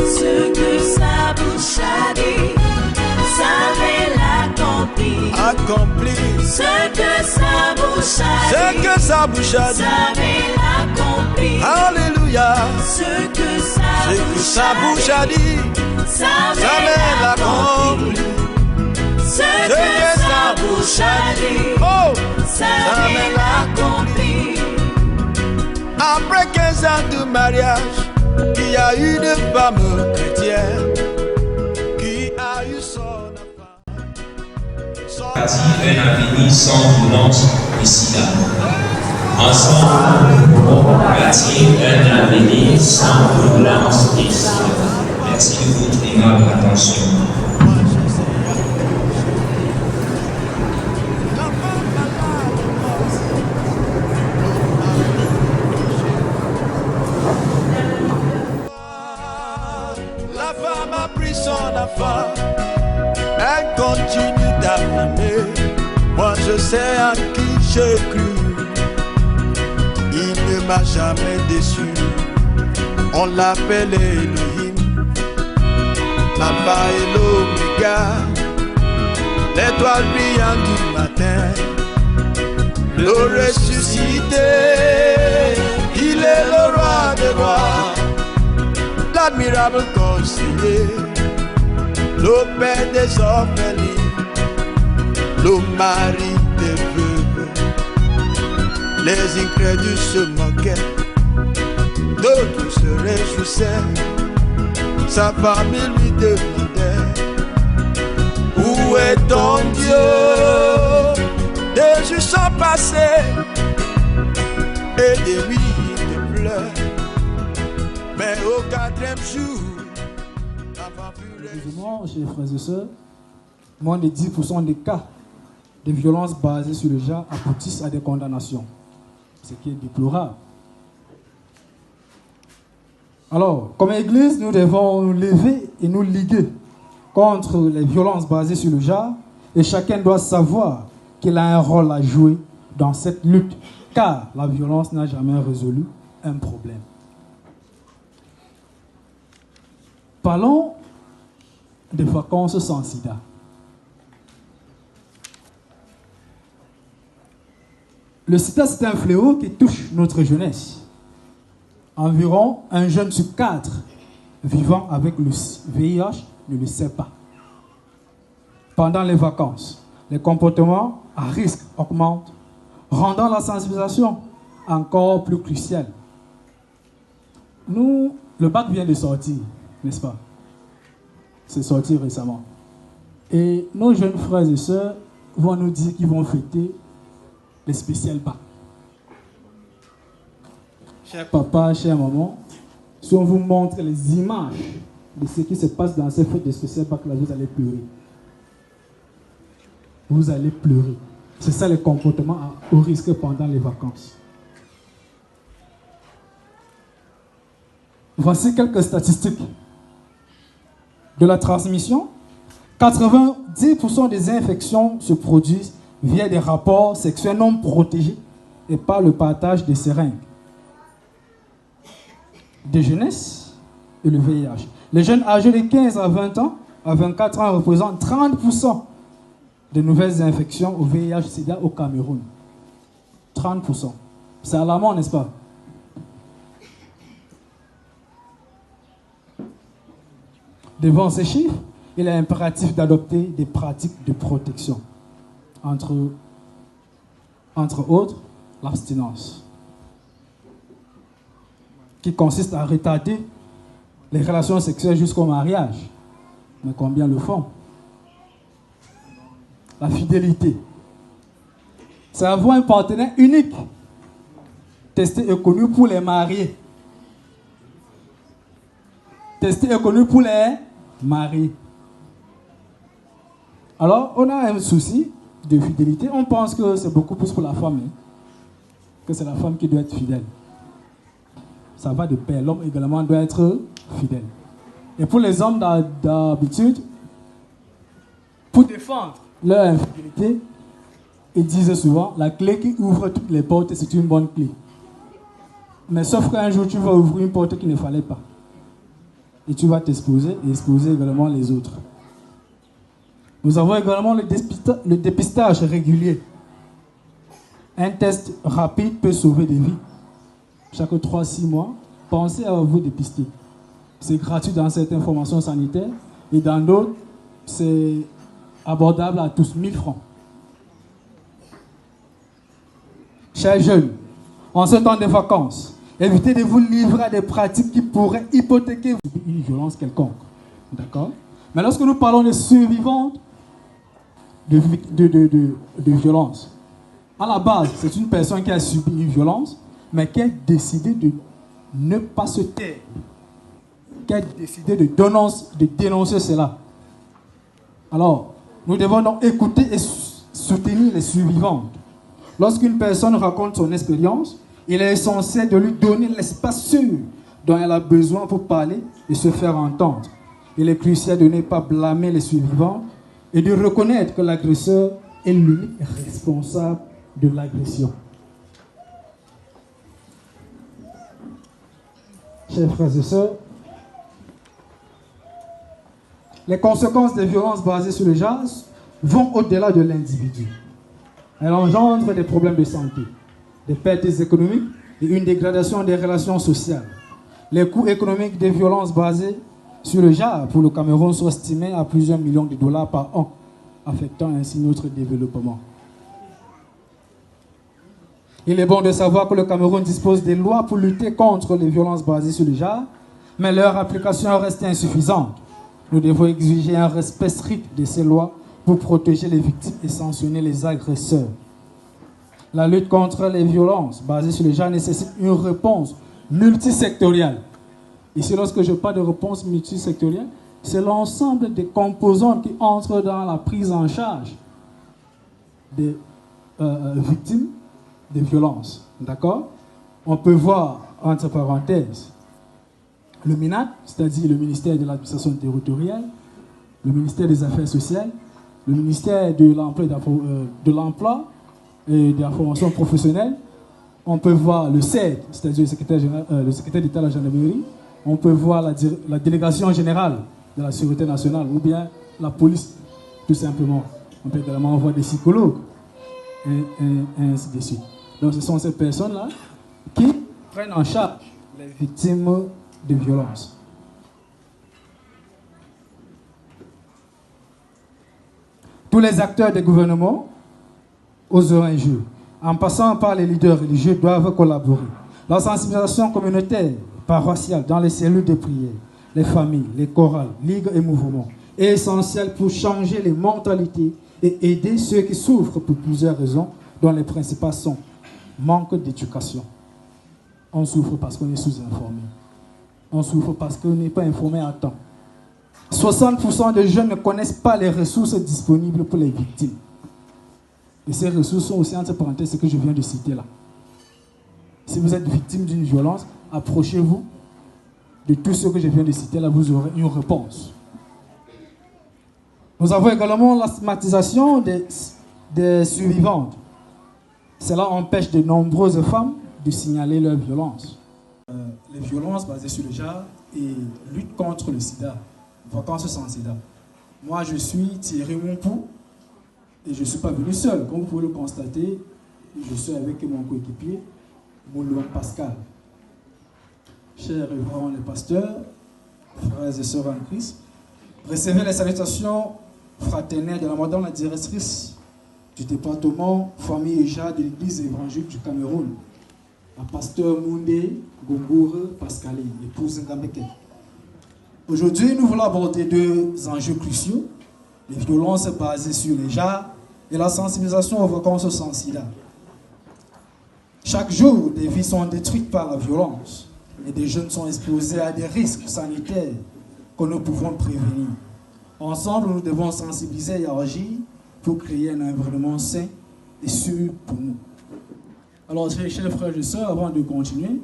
Ce que sa bouche a dit, savait l'accomplir. Ce que sa bouche a dit, savait l'accomplir. Alléluia. Ce que sa bouche a dit, savait l'accomplir. Ce que sa bouche a dit, savait l'accomplir. Après 15 ans de mariage, il y a une femme chrétienne qui a eu son bâtir un avenir sans violence et sida. Ensemble, nous pouvons bâtir un avenir sans violence et sida. Merci de votre aimable attention. La femme a pris son enfant, elle continue d'affirmer. Moi je sais à qui j'ai cru, il ne m'a jamais déçu. On l'appelle Elohim, l'alpha et l'oméga, l'étoile brillante du matin, le ressuscité. Il est le roi des rois, l'admirable conseiller, le père des orphelins, le mari des veuves. Les incrédules se moquaient, d'autres se réjouissaient. Sa famille lui demandait: où est ton Dieu? Des jours sont passés et des nuits de pleurs, mais au 4e jour, Excusez-moi, chers frères et sœurs, moins de 10% des cas de violences basées sur le genre aboutissent à des condamnations, ce qui est déplorable. Alors, comme Église, nous devons nous lever et nous liguer contre les violences basées sur le genre, et chacun doit savoir qu'il a un rôle à jouer dans cette lutte, car la violence n'a jamais résolu un problème. Parlons des vacances sans sida. Le sida, c'est un fléau qui touche notre jeunesse. Environ un jeune sur 4 vivant avec le VIH ne le sait pas. Pendant les vacances, les comportements à risque augmentent, rendant la sensibilisation encore plus cruciale. Nous, le bac vient de sortir, n'est-ce pas? C'est sorti récemment. Et nos jeunes frères et sœurs vont nous dire qu'ils vont fêter les spéciales bacs. Cher papa, chère maman, si on vous montre les images de ce qui se passe dans ces fêtes de spéciales bacs, là, vous allez pleurer. Vous allez pleurer. C'est ça le comportement au risque pendant les vacances. Voici quelques statistiques de la transmission. 90% des infections se produisent via des rapports sexuels non protégés et par le partage des seringues. De jeunesse et le VIH. Les jeunes âgés de 15 à 20 ans, à 24 ans, représentent 30% de nouvelles infections au VIH-Sida au Cameroun. 30%. C'est alarmant, n'est-ce pas? Devant ces chiffres, il est impératif d'adopter des pratiques de protection. Entre autres, l'abstinence, qui consiste à retarder les relations sexuelles jusqu'au mariage. Mais combien le font? La fidélité, c'est avoir un partenaire unique, testé et connu pour les mariés. Testé et connu pour les mariés. Alors, on a un souci de fidélité. On pense que c'est beaucoup plus pour la femme, hein, que c'est la femme qui doit être fidèle. Ça va de pair. L'homme également doit être fidèle. Et pour les hommes d'habitude, pour défendre leur infidélité, ils disent souvent, la clé qui ouvre toutes les portes, c'est une bonne clé. Mais sauf qu'un jour, tu vas ouvrir une porte qu'il ne fallait pas. Et tu vas t'exposer et exposer également les autres. Nous avons également le dépistage régulier. Un test rapide peut sauver des vies. Chaque 3-6 mois, pensez à vous dépister. C'est gratuit dans certaines formations sanitaires et dans d'autres, c'est abordable à tous, 1000 francs. Chers jeunes, en ce temps de vacances, évitez de vous livrer à des pratiques qui pourraient hypothéquer une violence quelconque. D'accord? Mais lorsque nous parlons de survivantes de violence, à la base, c'est une personne qui a subi une violence, mais qui a décidé de ne pas se taire, qui a décidé de dénoncer cela. Alors, nous devons donc écouter et soutenir les survivantes. Lorsqu'une personne raconte son expérience, il est essentiel de lui donner l'espace sûr dont elle a besoin pour parler et se faire entendre. Il est crucial de ne pas blâmer les survivants et de reconnaître que l'agresseur est l'unique responsable de l'agression. Chers frères et sœurs, les conséquences des violences basées sur le genre vont au-delà de l'individu. Elles engendrent des problèmes de santé, des pertes économiques et une dégradation des relations sociales. Les coûts économiques des violences basées sur le genre pour le Cameroun sont estimés à plusieurs millions de dollars par an, affectant ainsi notre développement. Il est bon de savoir que le Cameroun dispose des lois pour lutter contre les violences basées sur le genre, mais leur application reste insuffisante. Nous devons exiger un respect strict de ces lois pour protéger les victimes et sanctionner les agresseurs. La lutte contre les violences basées sur le genre nécessite une réponse multisectorielle. Ici, lorsque je parle de réponse multisectorielle, c'est l'ensemble des composantes qui entrent dans la prise en charge des victimes de violences. D'accord? On peut voir, entre parenthèses, le MINAT, c'est-à-dire le ministère de l'administration territoriale, le ministère des Affaires sociales, le ministère de l'Emploi et de la formation professionnelle. On peut voir le CED, c'est-à-dire le secrétaire d'État de la gendarmerie. On peut voir la délégation générale de la Sûreté nationale ou bien la police, tout simplement. On peut également voir des psychologues et ainsi de suite. Donc ce sont ces personnes-là qui prennent en charge les victimes de violences. Tous les acteurs des gouvernements oseront un jour, en passant par les leaders religieux, doivent collaborer. La sensibilisation communautaire, paroissiale, dans les cellules de prière, les familles, les chorales, ligues et mouvements, est essentielle pour changer les mentalités et aider ceux qui souffrent pour plusieurs raisons, dont les principales sont manque d'éducation. On souffre parce qu'on est sous-informé. On souffre parce qu'on n'est pas informé à temps. 60% des jeunes ne connaissent pas les ressources disponibles pour les victimes. Et ces ressources sont aussi, entre parenthèses, ce que je viens de citer là. Si vous êtes victime d'une violence, approchez-vous de tout ce que je viens de citer là, vous aurez une réponse. Nous avons également la stigmatisation des survivantes. Cela empêche de nombreuses femmes de signaler leurs violences. Les violences basées sur le genre et lutte contre le sida, vacances sans sida. Moi, je suis Thierry Mompou et je ne suis pas venu seul. Comme vous pouvez le constater, je suis avec mon coéquipier, Moulouan Pascal. Chers révérends les pasteurs, frères et sœurs en Christ, recevez les salutations fraternelles de la madame la directrice du département famille et genre de l'église évangélique du Cameroun, la pasteur Moundé Gongoure Pascali, épouse Ngambeke. Aujourd'hui, nous voulons aborder deux enjeux cruciaux, les violences basées sur les genres et la sensibilisation aux vacances sans sida. Chaque jour, des vies sont détruites par la violence et des jeunes sont exposés à des risques sanitaires que nous pouvons prévenir. Ensemble, nous devons sensibiliser et agir pour créer un environnement sain et sûr pour nous. Alors, chers frères et sœurs, avant de continuer,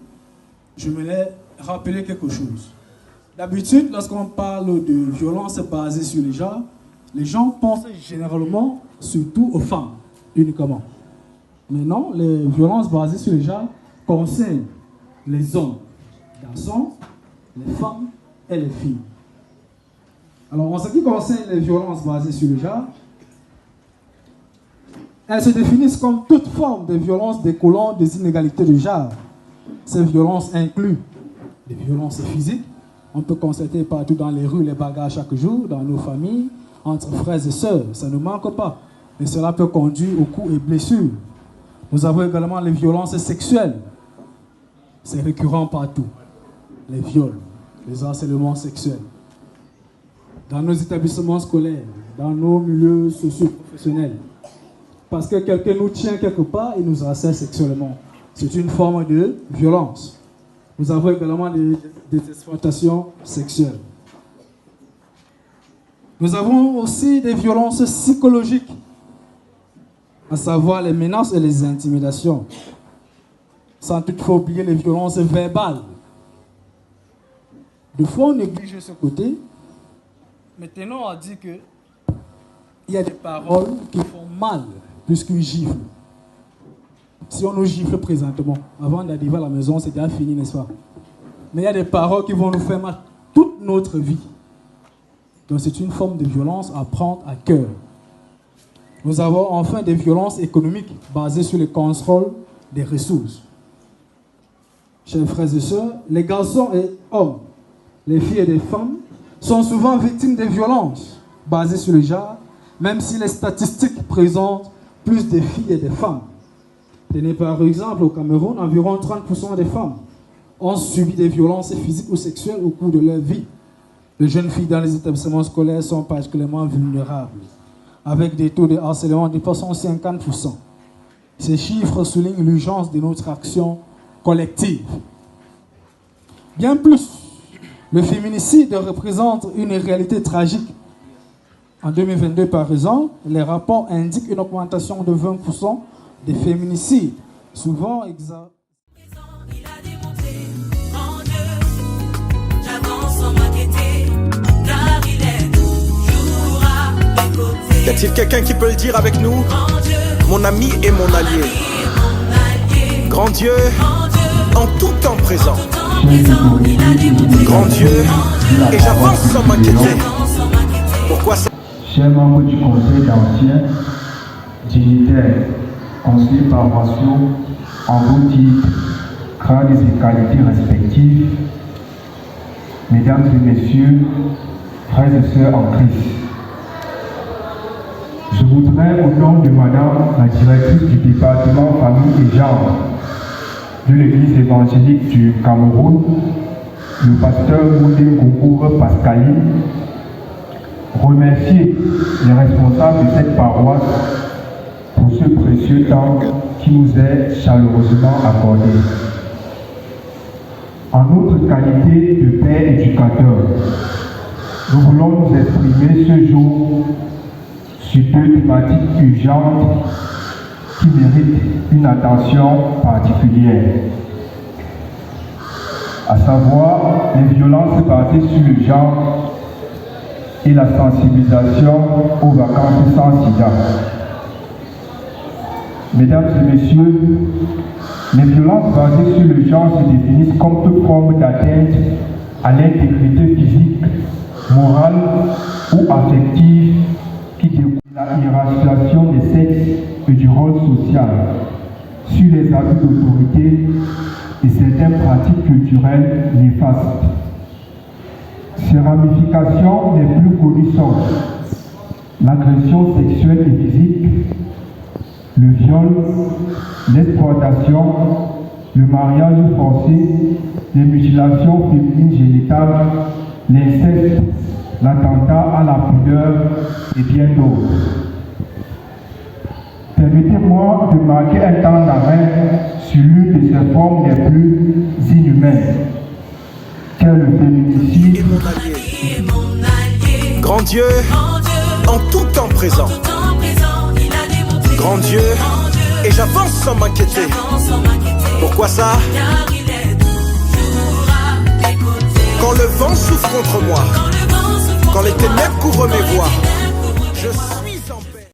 je voulais rappeler quelque chose. D'habitude, lorsqu'on parle de violence basée sur les genres, les gens pensent généralement surtout aux femmes, uniquement. Mais non, les violences basées sur les genres concernent les hommes, les garçons, les femmes et les filles. Alors, en ce qui concerne les violences basées sur le genre, elles se définissent comme toute forme de violence découlant des inégalités de genre. Ces violences incluent des violences physiques. On peut constater partout dans les rues les bagarres chaque jour, dans nos familles, entre frères et sœurs. Ça ne manque pas. Et cela peut conduire aux coups et blessures. Nous avons également les violences sexuelles. C'est récurrent partout. Les viols, les harcèlements sexuels. Dans nos établissements scolaires, dans nos milieux socio-professionnels. Parce que quelqu'un nous tient quelque part et nous harcèle sexuellement. C'est une forme de violence. Nous avons également des exploitations sexuelles. Nous avons aussi des violences psychologiques, à savoir les menaces et les intimidations. Sans toutefois oublier les violences verbales. De fois, on néglige ce côté. Maintenant, on dit qu'il y a des paroles qui font mal plus qu'une gifle. Si on nous gifle présentement, avant d'arriver à la maison, c'est déjà fini, n'est-ce pas? Mais il y a des paroles qui vont nous faire mal toute notre vie. Donc c'est une forme de violence à prendre à cœur. Nous avons enfin des violences économiques basées sur le contrôle des ressources. Chers frères et sœurs, les garçons et hommes, les filles et les femmes sont souvent victimes de violences basées sur le genre, même si les statistiques présentent plus de filles et de femmes. Tenez par exemple au Cameroun, environ 30% des femmes ont subi des violences physiques ou sexuelles au cours de leur vie. Les jeunes filles dans les établissements scolaires sont particulièrement vulnérables, avec des taux de harcèlement dépassant 50%. Ces chiffres soulignent l'urgence de notre action collective. Bien plus, le féminicide représente une réalité tragique. En 2022, par exemple, les rapports indiquent une augmentation de 20% des féminicides, souvent exagérés. Y a-t-il quelqu'un qui peut le dire avec nous? Mon ami et mon allié. Grand Dieu, en tout temps présent. Grand Dieu, et j'avance sans m'inquiéter. Pourquoi ça? Chers membres du conseil d'anciens, dignitaires, conseillers paroissiaux, en vos titres, grades et qualités respectives, mesdames et messieurs, frères et sœurs en Christ, je voudrais, au nom de madame la directrice du département famille et genre de l'église évangélique du Cameroun, le pasteur Moundé Gongoure Pascali, remercier les responsables de cette paroisse pour ce précieux temps qui nous est chaleureusement accordé. En notre qualité de père éducateur, nous voulons nous exprimer ce jour sur deux thématiques urgentes qui méritent une attention particulière, à savoir les violences basées sur le genre et la sensibilisation aux vacances sans sida. Mesdames et messieurs, les violences basées sur le genre se définissent comme toute forme d'atteinte à l'intégrité physique, morale ou affective qui découle de la hiérarchisation des sexes et du rôle social, sur les abus d'autorité et certaines pratiques culturelles néfastes. Ces ramifications les plus connues sont l'agression sexuelle et physique, le viol, l'exploitation, le mariage forcé, les mutilations féminines génitales, l'inceste, l'attentat à la pudeur et bien d'autres. Permettez-moi de marquer un temps d'arrêt sur l'une de ces formes les plus inhumaines, qu'est le féminicide. Grand Dieu, en tout temps présent. Grand Dieu, et j'avance sans m'inquiéter. Pourquoi ça? Quand le vent souffle contre moi, quand les ténèbres couvrent mes voies, je